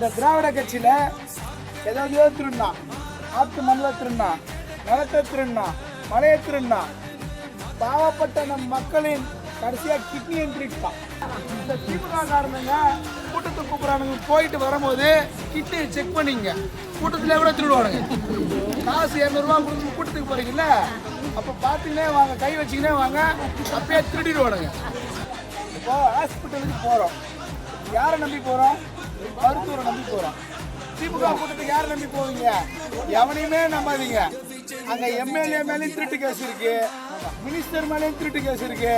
இந்த திராவிட கட்சியில் ஏதோ திருண்ணா, ஆற்று மணலை திருண்ணா, நிலத்தை திருண்ணா, மலையை திருண்ணா, பாவப்பட்ட நம் மக்களின் கடைசியாக கிட்னியை திருட்டான். இந்த திமுக காரணங்க கூட்டத்தை கூப்பிட்றானுங்க, போயிட்டு வரும்போது கிட்னியை செக் பண்ணிங்க, கூட்டத்திலே கூட திருடுவானுங்க. காசு 200 ரூபா கொடுத்து கூட்டத்துக்கு போறீங்கல்ல, அப்போ பார்த்துக்கினே வாங்க, கை வச்சுக்கினே வாங்க, அப்பயே திருடிடுவானுங்க. இப்போ ஹாஸ்பிட்டலுக்கு போகிறோம், யாரை நம்பி போகிறோம்? மருத்துவரை நம்பி போகிறோம். திமுக கூட்டத்துக்கு யாரை நம்பி போவீங்க? எவனையுமே நம்பாதீங்க. அங்கே எம்எல்ஏ மேலேயும் திருட்டு கேஸ் இருக்கு, மினிஸ்டர் மேலேயும் திருட்டு கேஸ் இருக்கு.